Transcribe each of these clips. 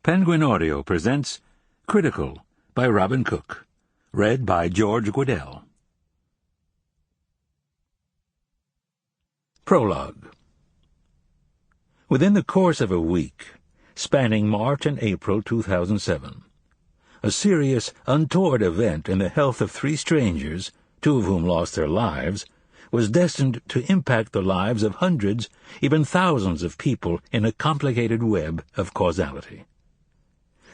Penguin Audio presents Critical by Robin Cook, read by George Guidall. Prologue. Within the course of a week, spanning March and April 2007, a serious, untoward event in the health of three strangers, two of whom lost their lives, was destined to impact the lives of hundreds, even thousands of people in a complicated web of causality.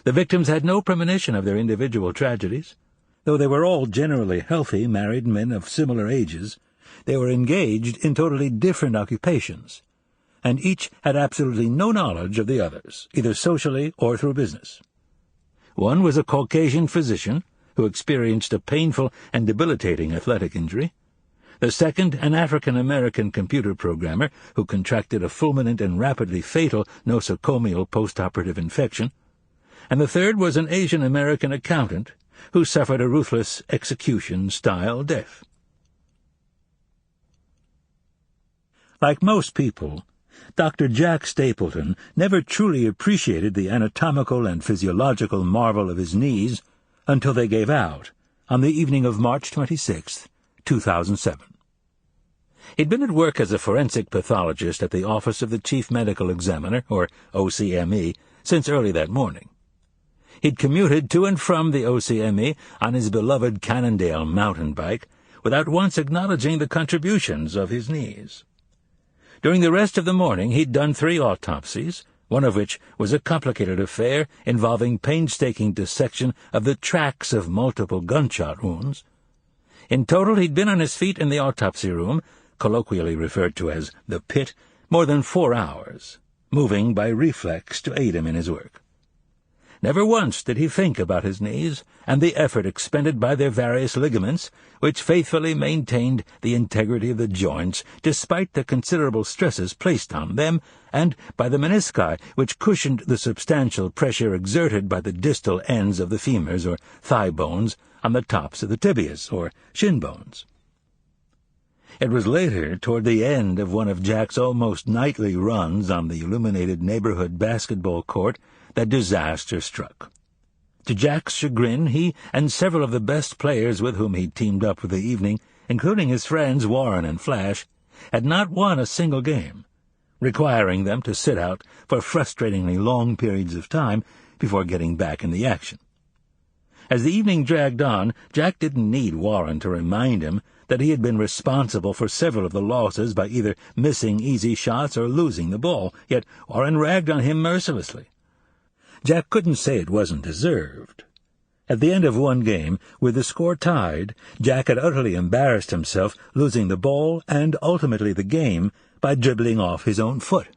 The victims had no premonition of their individual tragedies. Though they were all generally healthy married men of similar ages, they were engaged in totally different occupations, and each had absolutely no knowledge of the others, either socially or through business. One was a Caucasian physician who experienced a painful and debilitating athletic injury. The second, an African-American computer programmer who contracted a fulminant and rapidly fatal nosocomial postoperative infection. And the third was an Asian-American accountant who suffered a ruthless execution-style death. Like most people, Dr. Jack Stapleton never truly appreciated the anatomical and physiological marvel of his knees until they gave out on the evening of March 26, 2007. He'd been at work as a forensic pathologist at the Office of the Chief Medical Examiner, or OCME, since early that morning. He'd commuted to and from the OCME on his beloved Cannondale mountain bike without once acknowledging the contributions of his knees. During the rest of the morning he'd done 3 autopsies, one of which was a complicated affair involving painstaking dissection of the tracks of multiple gunshot wounds. In total he'd been on his feet in the autopsy room, colloquially referred to as the pit, more than 4 hours, moving by reflex to aid him in his work. Never once did he think about his knees and the effort expended by their various ligaments, which faithfully maintained the integrity of the joints despite the considerable stresses placed on them, and by the menisci, which cushioned the substantial pressure exerted by the distal ends of the femurs or thigh bones on the tops of the tibias or shin bones. It was later, toward the end of one of Jack's almost nightly runs on the illuminated neighborhood basketball court, that disaster struck. To Jack's chagrin, he and several of the best players with whom he'd teamed up for the evening, including his friends Warren and Flash, had not won a single game, requiring them to sit out for frustratingly long periods of time before getting back in the action. As the evening dragged on, Jack didn't need Warren to remind him that he had been responsible for several of the losses by either missing easy shots or losing the ball, yet Warren ragged on him mercilessly. Jack couldn't say it wasn't deserved. At the end of one game, with the score tied, Jack had utterly embarrassed himself, losing the ball and ultimately the game by dribbling off his own foot.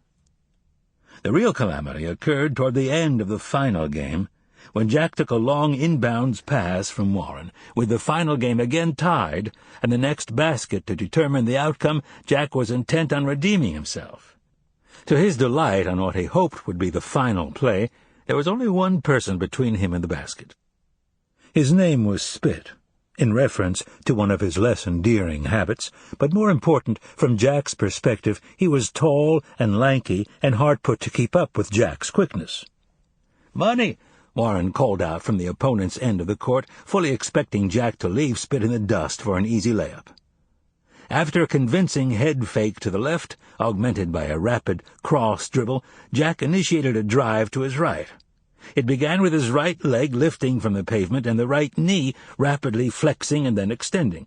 The real calamity occurred toward the end of the final game, when Jack took a long inbounds pass from Warren. With the final game again tied, and the next basket to determine the outcome, Jack was intent on redeeming himself. To his delight on what he hoped would be the final play, there was only one person between him and the basket. His name was Spit, in reference to one of his less endearing habits, but more important, from Jack's perspective, he was tall and lanky and hard put to keep up with Jack's quickness. "Money!" Warren called out from the opponent's end of the court, fully expecting Jack to leave Spit in the dust for an easy layup. After a convincing head fake to the left, augmented by a rapid cross dribble, Jack initiated a drive to his right. It began with his right leg lifting from the pavement and the right knee rapidly flexing and then extending.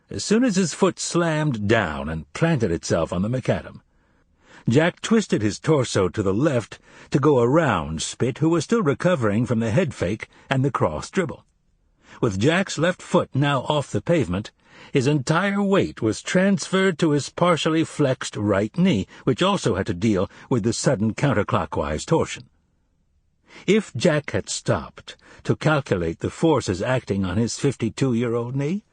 As soon as his foot slammed down and planted itself on the macadam, Jack twisted his torso to the left to go around Spit, who was still recovering from the head fake and the cross dribble. With Jack's left foot now off the pavement, his entire weight was transferred to his partially flexed right knee, which also had to deal with the sudden counterclockwise torsion. If Jack had stopped to calculate the forces acting on his 52-year-old knee,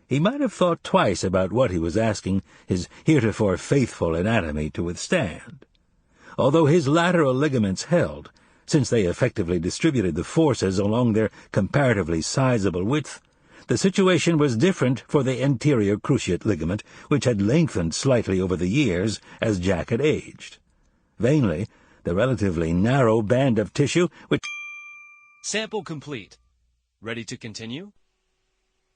he might have thought twice about what he was asking his heretofore faithful anatomy to withstand. Although his lateral ligaments held, since they effectively distributed the forces along their comparatively sizable width, the situation was different for the anterior cruciate ligament, which had lengthened slightly over the years as Jack had aged. Vainly, the relatively narrow band of tissue which... Sample complete. Ready to continue?